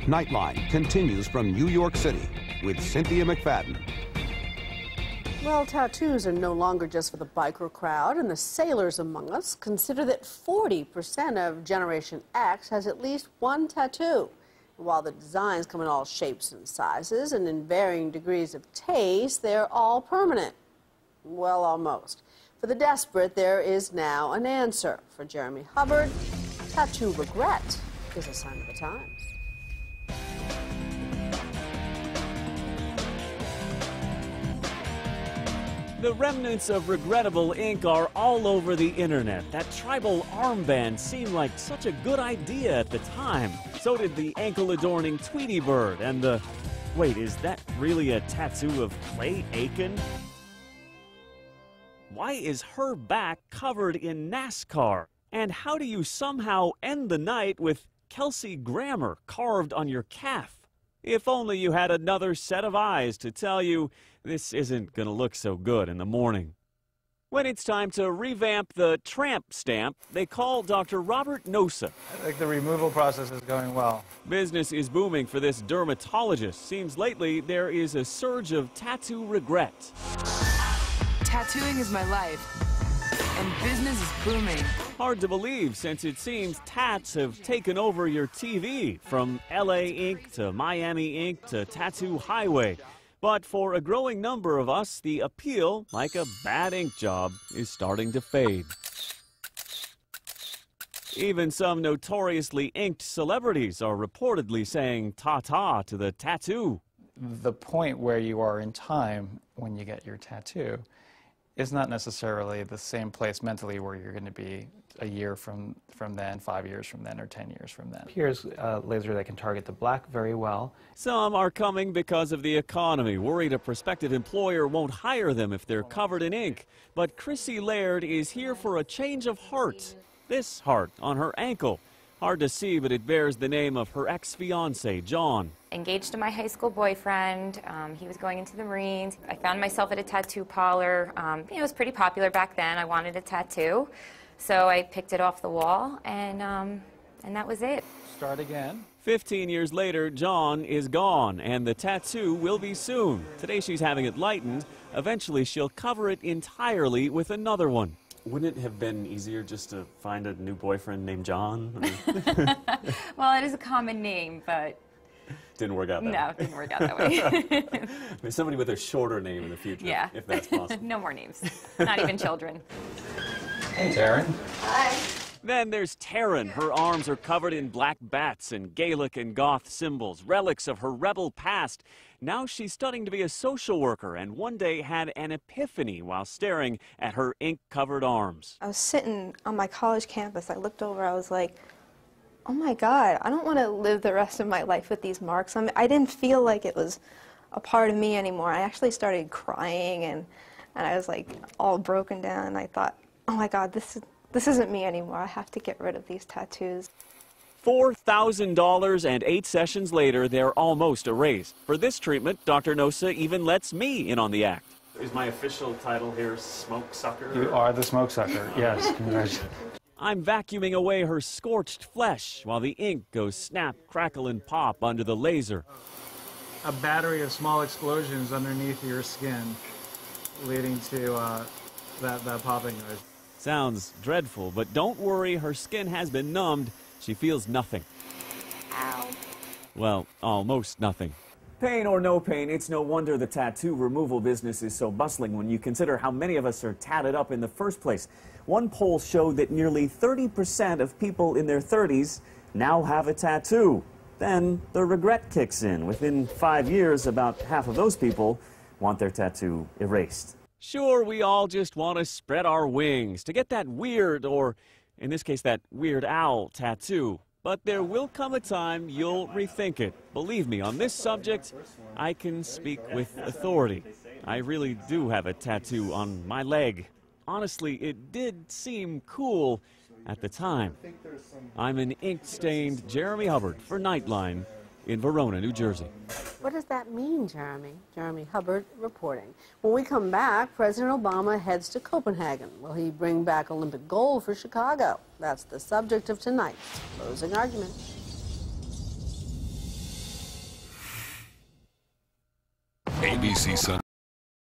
Nightline continues from New York City with Cynthia McFadden. Well, tattoos are no longer just for the biker crowd, and the sailors among us consider that 40% of Generation X has at least one tattoo. While the designs come in all shapes and sizes and in varying degrees of taste, they're all permanent. Well, almost. For the desperate, there is now an answer. For Jeremy Hubbard, tattoo regret is a sign of the times. The remnants of regrettable ink are all over the internet. That tribal armband seemed like such a good idea at the time. So did the ankle-adorning Tweety bird and the... Wait, is that really a tattoo of Clay Aiken? Why is her back covered in NASCAR? And how do you somehow end the night with Kelsey Grammer carved on your calf? If only you had another set of eyes to tell you this isn't going to look so good in the morning. When it's time to revamp the tramp stamp, they call Dr. Robert Nossa. I think the removal process is going well. Business is booming for this dermatologist. Seems lately there is a surge of tattoo regret. Tattooing is my life, and business is booming. Hard to believe, since it seems tats have taken over your TV, from LA ink to Miami ink to Tattoo Highway. But for a growing number of us, the appeal, like a bad ink job, is starting to fade. Even some notoriously inked celebrities are reportedly saying ta-ta to the tattoo. The point where you are in time when you get your tattoo is not necessarily the same place mentally where you're going to be a year from then, 5 years from then, or 10 years from then. Here's a laser that can target the black very well. Some are coming because of the economy, worried a prospective employer won't hire them if they're covered in ink. But Chrissy Laird is here for a change of heart. This heart on her ankle. Hard to see, but it bears the name of her ex-fiance, John. Engaged to my high school boyfriend. He was going into the Marines. I found myself at a tattoo parlor. It was pretty popular back then. I wanted a tattoo. So I picked it off the wall, and that was it. Start again. 15 years later, John is gone, and the tattoo will be soon. Today she's having it lightened. Eventually she'll cover it entirely with another one. Wouldn't it have been easier just to find a new boyfriend named John? Well, it is a common name, but... Didn't work out that way. No, it didn't work out that way. Maybe somebody with a shorter name in the future, yeah. if that's possible. No more names. Not even children. Hey, Taryn. Hi. Then there's Taryn. Her arms are covered in black bats and Gaelic and Goth symbols, relics of her rebel past. Now she's studying to be a social worker, and one day had an epiphany while staring at her ink-covered arms. I was sitting on my college campus. I looked over. I was like, oh my God, I don't want to live the rest of my life with these marks. I didn't feel like it was a part of me anymore. I actually started crying, and I was like all broken down, and I thought, oh my God, this isn't me anymore. I have to get rid of these tattoos. $4,000 and 8 sessions later, they're almost erased. For this treatment, Dr. Nossa even lets me in on the act. Is my official title here Smoke Sucker? You are the smoke sucker, yes, congratulations. I'm vacuuming away her scorched flesh while the ink goes snap, crackle, and pop under the laser. A battery of small explosions underneath your skin leading to that popping noise. Sounds dreadful, but don't worry, her skin has been numbed. She feels nothing. Ow. Well, almost nothing. Pain or no pain, it's no wonder the tattoo removal business is so bustling when you consider how many of us are tatted up in the first place. One poll showed that nearly 30% of people in their 30s now have a tattoo. Then the regret kicks in. Within 5 years, about half of those people want their tattoo erased. Sure, we all just want to spread our wings to get that weird, or in this case, that Weird Al tattoo. But there will come a time you'll rethink it. Believe me, on this subject, I can speak with authority. I really do have a tattoo on my leg. Honestly, it did seem cool at the time. I'm an ink-stained Jeremy Hubbard for Nightline in Verona, New Jersey. What does that mean, Jeremy? Jeremy Hubbard reporting. When we come back, President Obama heads to Copenhagen. Will he bring back Olympic gold for Chicago? That's the subject of tonight's closing argument. ABC Sunday.